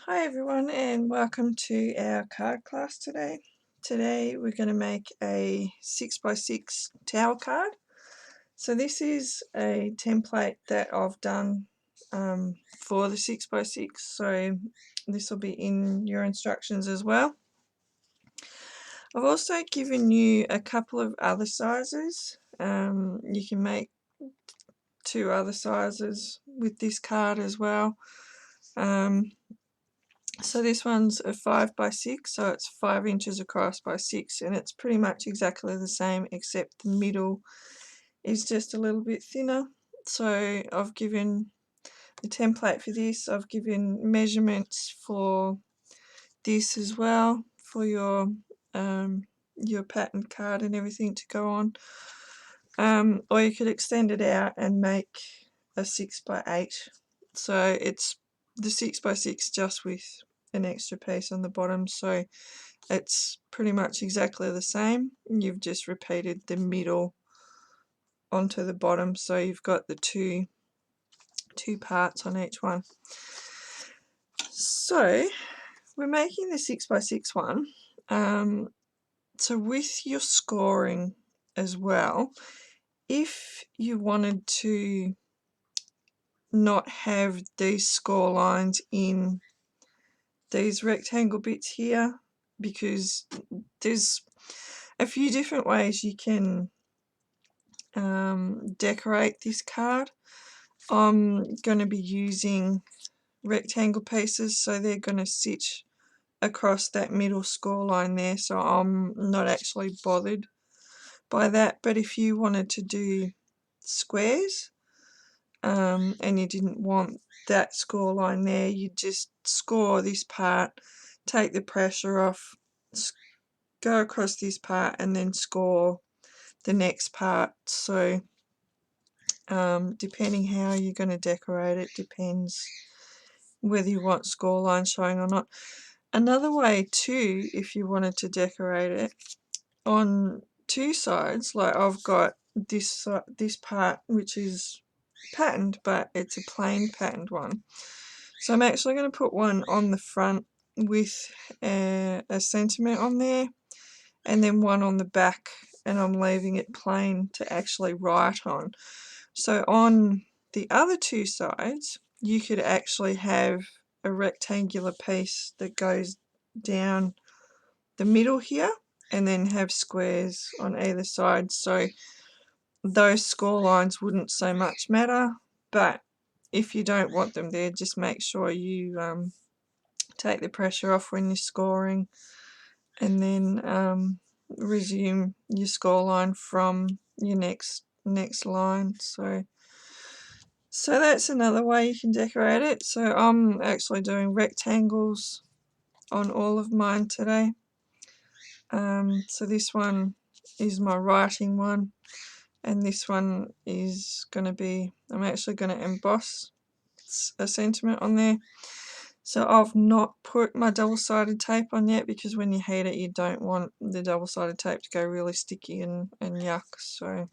Hi everyone and welcome to our card class today. Today we're going to make a 6x6 tower card. So this is a template that I've done for the 6x6, so this will be in your instructions as well. I've also given you a couple of other sizes. You can make two other sizes with this card as well. So this one's a 5x6, so it's 5 inches across by 6, and it's pretty much exactly the same except the middle is just a little bit thinner. So I've given the template for this, I've given measurements for this as well, for your pattern card and everything to go on. Or you could extend it out and make a 6x8. So it's the 6x6 just with an extra piece on the bottom, so it's pretty much exactly the same. You've just repeated the middle onto the bottom, so you've got the two parts on each one. So we're making the 6x6 one. So with your scoring as well, if you wanted to not have these score lines in these rectangle bits here, because there's a few different ways you can decorate this card. I'm going to be using rectangle pieces, so they're going to sit across that middle score line there, so I'm not actually bothered by that. But if you wanted to do squares and you didn't want that score line there, you just score this part, take the pressure off, go across this part and then score the next part. So depending how you're going to decorate it depends whether you want score lines showing or not. Another way too, if you wanted to decorate it on two sides, like I've got this part which is patterned, but it's a plain patterned one. So I'm actually going to put one on the front with a sentiment on there, and then one on the back, and I'm leaving it plain to actually write on. So on the other two sides, you could actually have a rectangular piece that goes down the middle here, and then have squares on either side. So those score lines wouldn't so much matter, but if you don't want them there, just make sure you take the pressure off when you're scoring, and then resume your score line from your next line. So that's another way you can decorate it. So I'm actually doing rectangles on all of mine today. So this one is my writing one, and this one is going to be, I'm actually going to emboss a sentiment on there. So I've not put my double-sided tape on yet, because when you heat it you don't want the double-sided tape to go really sticky and yuck. So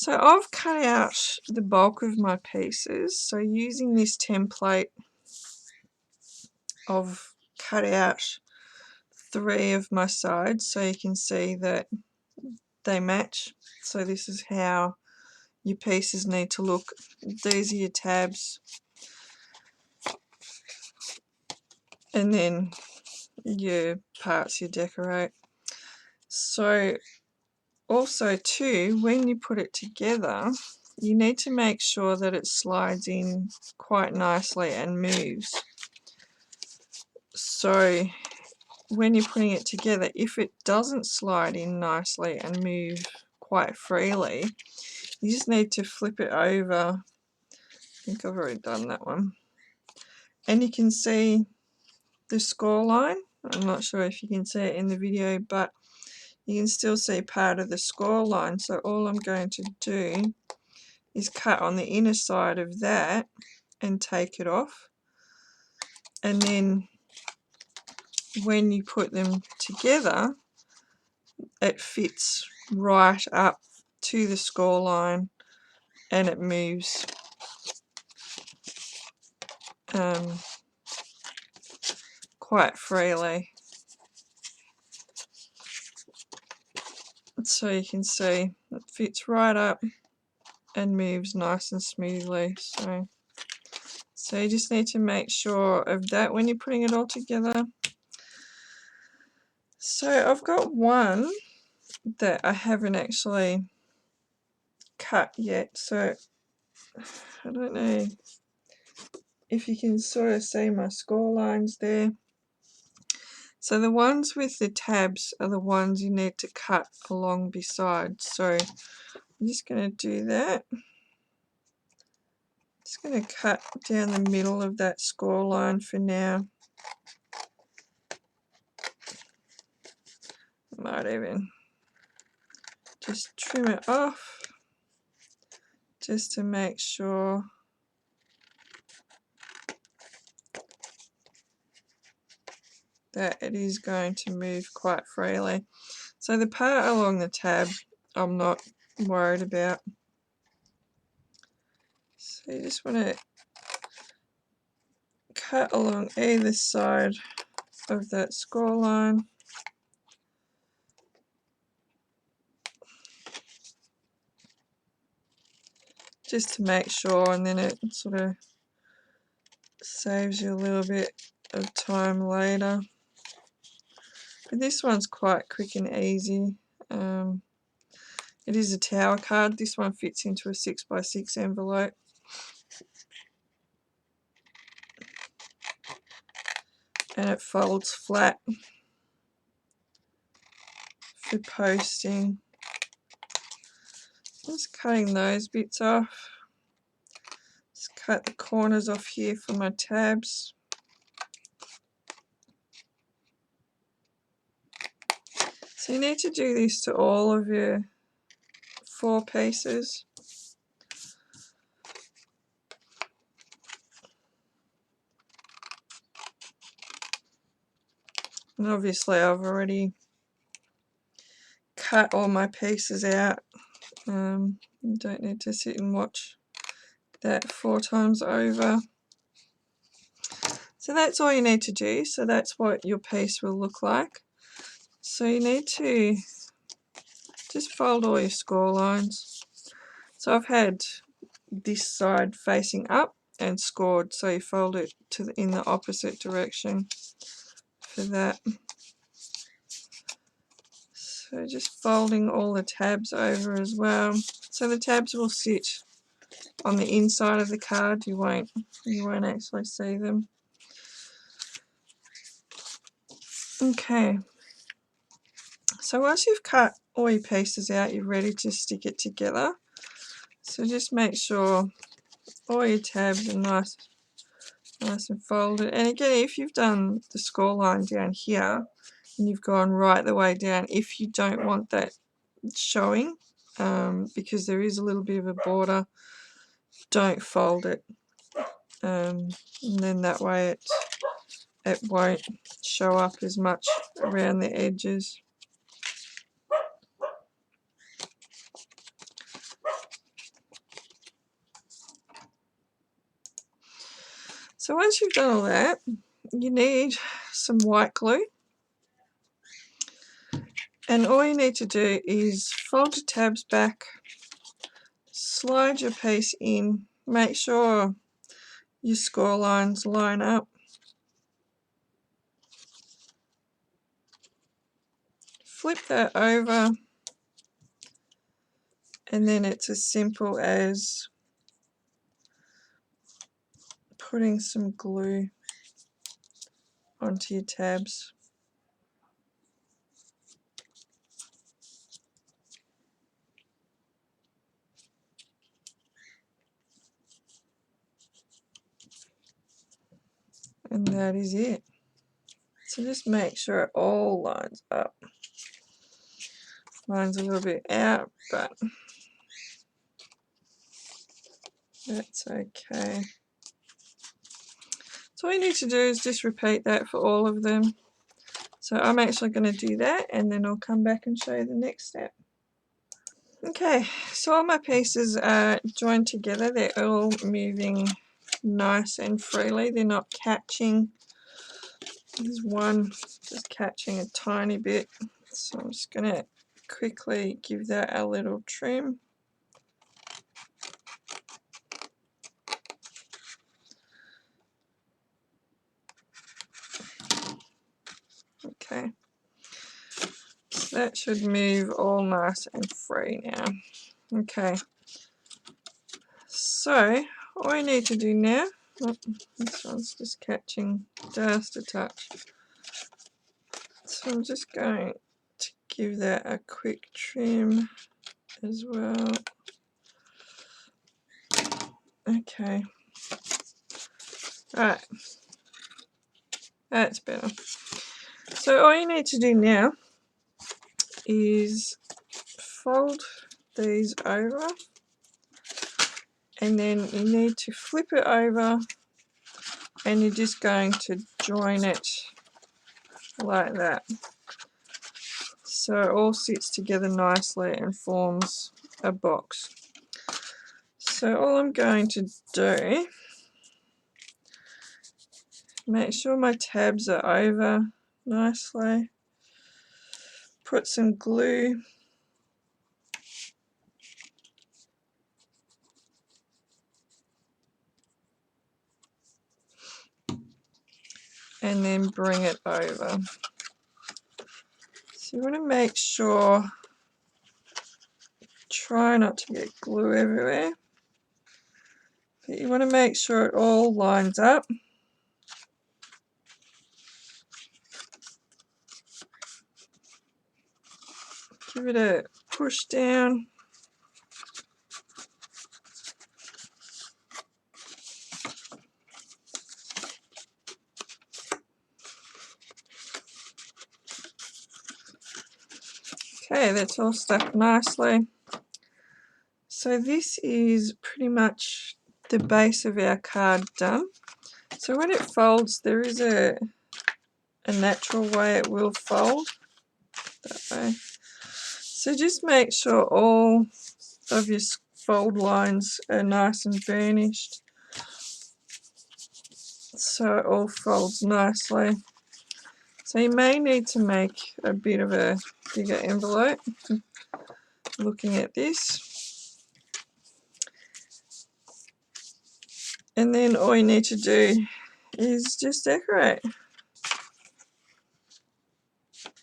I've cut out the bulk of my pieces. So using this template, I've cut out 3 of my sides so you can see that they match. So this is how your pieces need to look. These are your tabs, and then your parts you decorate. So also too, when you put it together, you need to make sure that it slides in quite nicely and moves. So when you're putting it together, if it doesn't slide in nicely and move quite freely, you just need to flip it over. I think I've already done that one. And you can see the score line. I'm not sure if you can see it in the video, but you can still see part of the score line. So all I'm going to do is cut on the inner side of that and take it off. And then when you put them together, it fits right up to the score line and it moves quite freely. So you can see it fits right up and moves nice and smoothly. So you just need to make sure of that when you're putting it all together. So I've got one that I haven't actually cut yet, so I don't know if you can sort of see my score lines there. So the ones with the tabs are the ones you need to cut along beside. So I'm just going to do that. Just going to cut down the middle of that score line for now. Might even just trim it off just to make sure that it is going to move quite freely. So the part along the tab I'm not worried about. So you just want to cut along either side of that score line. Just to make sure, and then it sort of saves you a little bit of time later. But this one's quite quick and easy. It is a tower card. This one fits into a 6x6 envelope. And it folds flat for posting. Just cutting those bits off. Just cut the corners off here for my tabs. So you need to do this to all of your 4 pieces. And obviously I've already cut all my pieces out. You don't need to sit and watch that 4 times over. So that's all you need to do. So that's what your piece will look like. So you need to just fold all your score lines. So I've had this side facing up and scored, so you fold it in the opposite direction for that. So just folding all the tabs over as well. So the tabs will sit on the inside of the card. You won't actually see them. Okay. So once you've cut all your pieces out, you're ready to stick it together. So just make sure all your tabs are nice and folded. And again, if you've done the score line down here and you've gone right the way down, if you don't want that showing, because there is a little bit of a border, don't fold it. And then that way it won't show up as much around the edges. So once you've done all that, you need some white glue. And all you need to do is fold your tabs back, slide your piece in, make sure your score lines line up. Flip that over, and then it's as simple as putting some glue onto your tabs. And that is it. So just make sure it all lines up. Mine's a little bit out, but that's okay. So all you need to do is just repeat that for all of them. So I'm actually going to do that, and then I'll come back and show you the next step. Okay, so all my pieces are joined together. They're all moving nice and freely. They're not catching There's one just catching a tiny bit, so I'm just going to quickly give that a little trim. Okay, so that should move all nice and free now. Okay, so all I need to do now, oh, this one's just catching just a touch, so I'm just going to give that a quick trim as well. Okay, right, that's better. So all you need to do now is fold these over, and then you need to flip it over, and you're just going to join it like that, so it all sits together nicely and forms a box. So all I'm going to do, make sure my tabs are over nicely, put some glue and then bring it over. So you want to make sure, try not to get glue everywhere, but you want to make sure it all lines up. Give it a push down. Okay, that's all stuck nicely. So this is pretty much the base of our card done. So when it folds, there is a natural way it will fold, that way. So just make sure all of your fold lines are nice and burnished, so it all folds nicely. So you may need to make a bit of a bigger envelope looking at this. And then all you need to do is just decorate.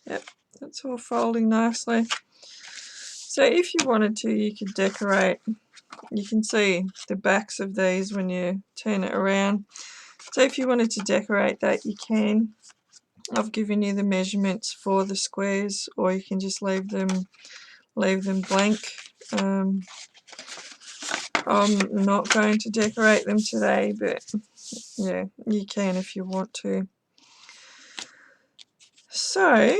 Yep, that's all folding nicely. So if you wanted to, you could decorate. You can see the backs of these when you turn it around. So if you wanted to decorate that, you can. I've given you the measurements for the squares, or you can just leave them blank. I'm not going to decorate them today, but yeah, you can if you want to. So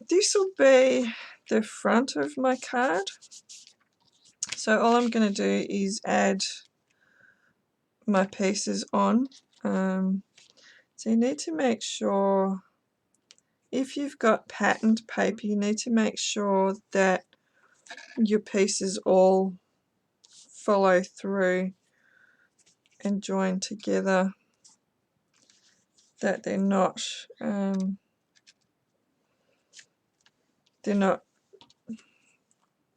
this will be the front of my card. So all I'm going to do is add my pieces on. So you need to make sure, if you've got patterned paper, you need to make sure that your pieces all follow through and join together, that they're not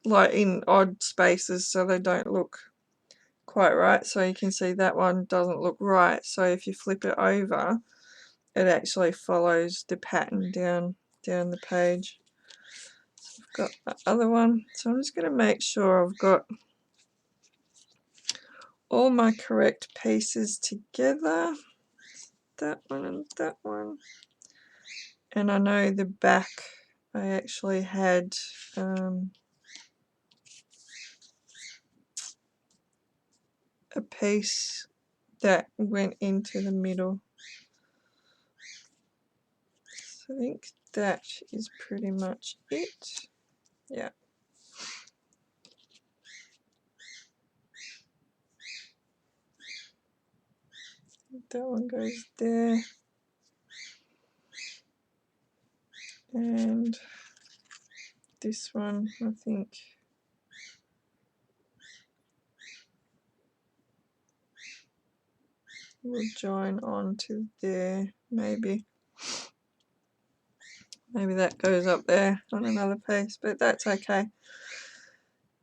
like in odd spaces, so they don't look quite right. So you can see that one doesn't look right, so if you flip it over, it actually follows the pattern down the page. So I've got the other one, so I'm just going to make sure I've got all my correct pieces together, that one and that one. And I know the back, I actually had a piece that went into the middle. So I think that is pretty much it. Yeah. That one goes there. And this one, I think, will join on to there, maybe. Maybe that goes up there on another piece, but that's okay.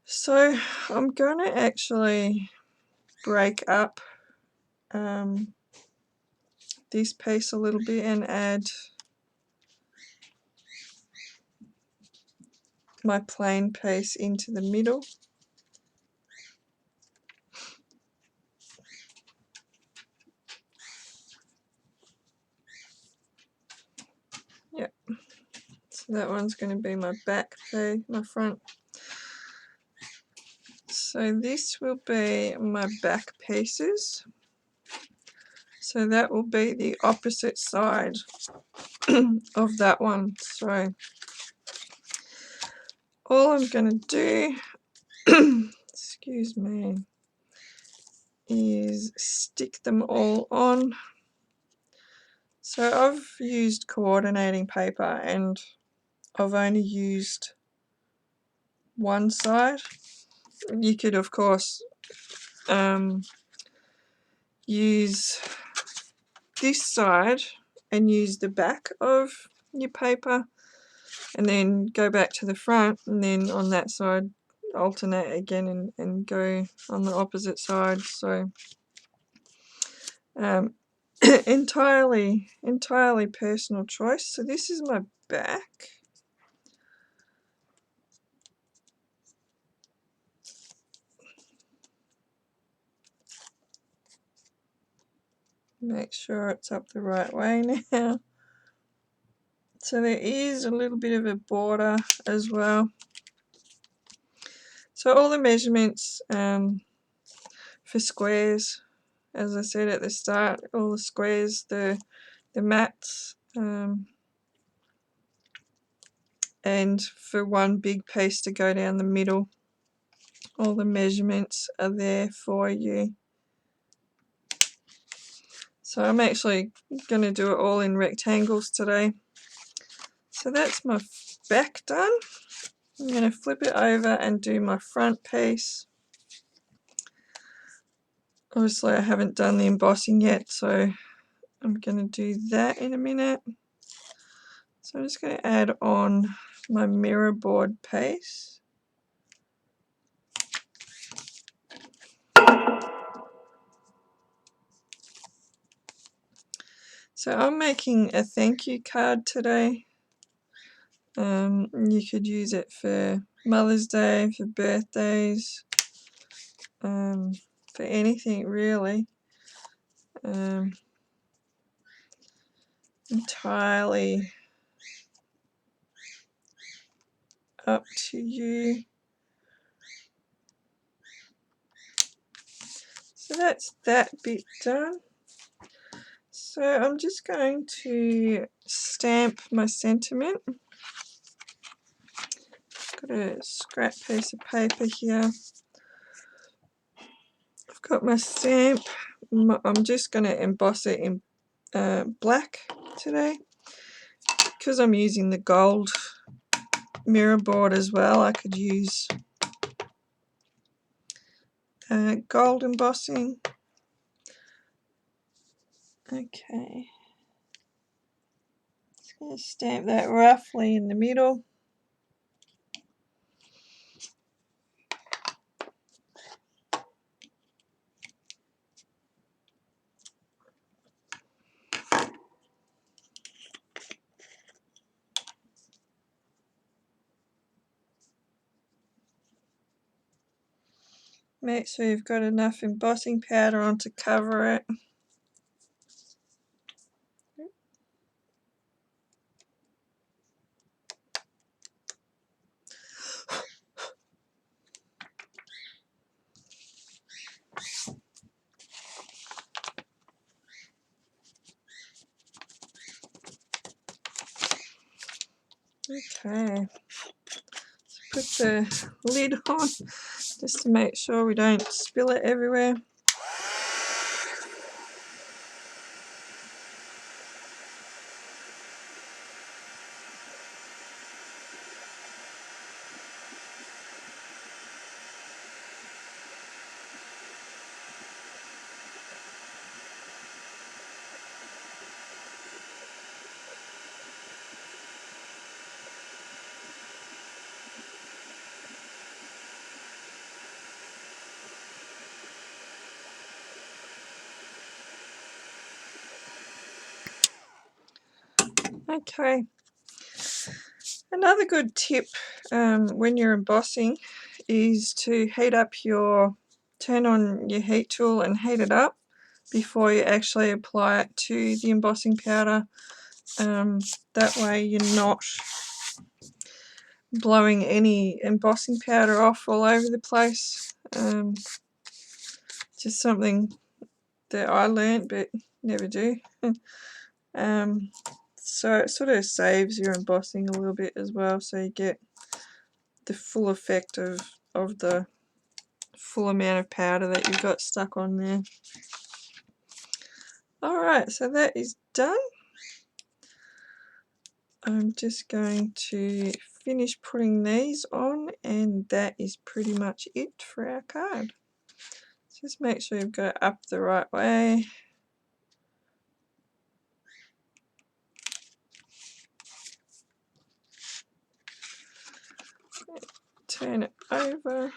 So I'm going to actually break up this piece a little bit and add my plain piece into the middle. Yep, so that one's going to be my back piece, my front. So this will be my back pieces. So that will be the opposite side of that one. So all I'm going to do, excuse me, is stick them all on. So I've used coordinating paper and I've only used one side. You could of course use this side and use the back of your paper and then go back to the front, and then on that side alternate again and go on the opposite side. So entirely personal choice. So this is my back. Make sure it's up the right way now. So there is a little bit of a border as well. So all the measurements for squares, as I said at the start, all the squares, the mats, and for one big piece to go down the middle, all the measurements are there for you. So I'm actually going to do it all in rectangles today. So that's my back done. I'm going to flip it over and do my front piece. Obviously I haven't done the embossing yet, so I'm going to do that in a minute. So I'm just going to add on my mirror board piece. So I'm making a thank you card today. You could use it for Mother's Day, for birthdays, for anything really. Entirely up to you. So that's that bit done. So I'm just going to stamp my sentiment. Got a scrap piece of paper here. I've got my stamp. I'm just going to emboss it in black today. Because I'm using the gold mirror board as well, I could use gold embossing. Okay. Just going to stamp that roughly in the middle. Make sure you've got enough embossing powder on to cover it. Okay, put the lid on just to make sure we don't spill it everywhere. Okay. Another good tip when you're embossing is to turn on your heat tool and heat it up before you actually apply it to the embossing powder. That way you're not blowing any embossing powder off all over the place. Just something that I learnt but never do. So it sort of saves your embossing a little bit as well, so you get the full effect of the full amount of powder that you've got stuck on there. Alright, so that is done. I'm just going to finish putting these on, and that is pretty much it for our card. Just make sure you've got it up the right way. Turn it over.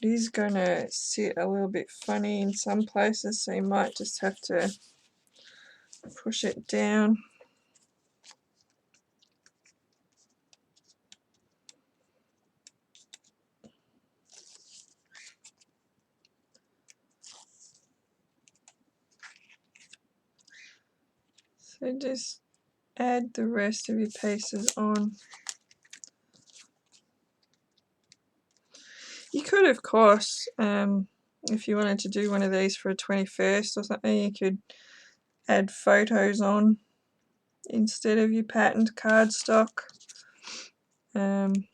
It is going to sit a little bit funny in some places, so you might just have to push it down. So just add the rest of your pieces on. You could, of course, if you wanted to do one of these for a 21st or something, you could add photos on instead of your patterned cardstock. You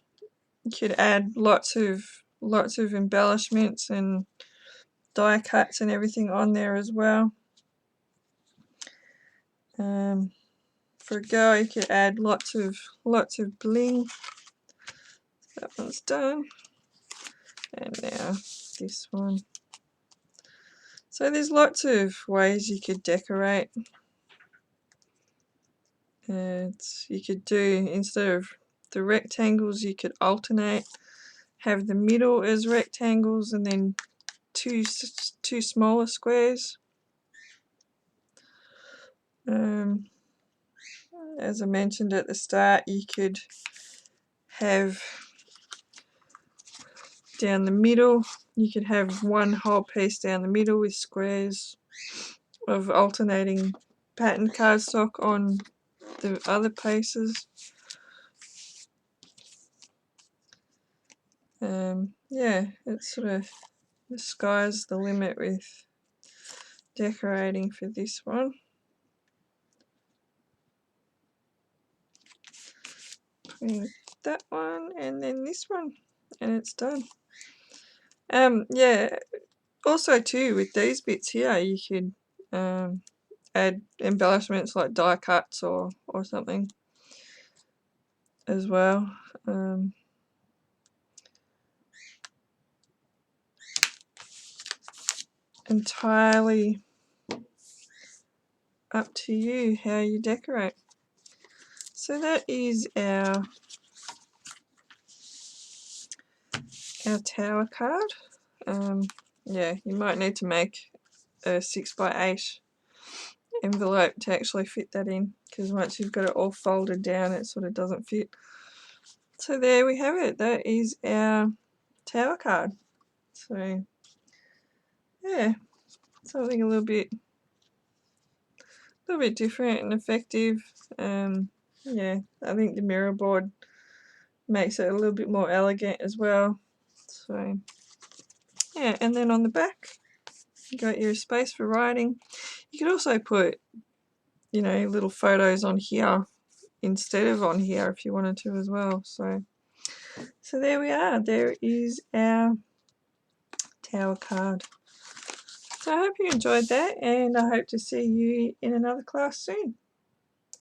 could add lots of embellishments and die cuts and everything on there as well. For a girl, you could add lots of bling. That one's done, and now this one. So there's lots of ways you could decorate. You could do, instead of the rectangles, you could alternate, have the middle as rectangles and then two smaller squares. As I mentioned at the start, you could have down the middle, you could have one whole piece down the middle with squares of alternating patterned cardstock on the other pieces. Yeah, it's sort of the sky's the limit with decorating for this one. Putting that one and then this one, and it's done. Yeah, also too with these bits here, you could add embellishments like die cuts or something as well. Entirely up to you how you decorate. So that is our tower card. Yeah, you might need to make a 6x8 envelope to actually fit that in, because once you've got it all folded down, it sort of doesn't fit. So there we have it. That is our tower card. So yeah, something a little bit different and effective. Yeah, I think the mirror board makes it a little bit more elegant as well. So yeah, and then on the back you got your space for writing. You could also put, you know, little photos on here instead of on here if you wanted to as well. So there we are. There is our tower card. So I hope you enjoyed that, and I hope to see you in another class soon.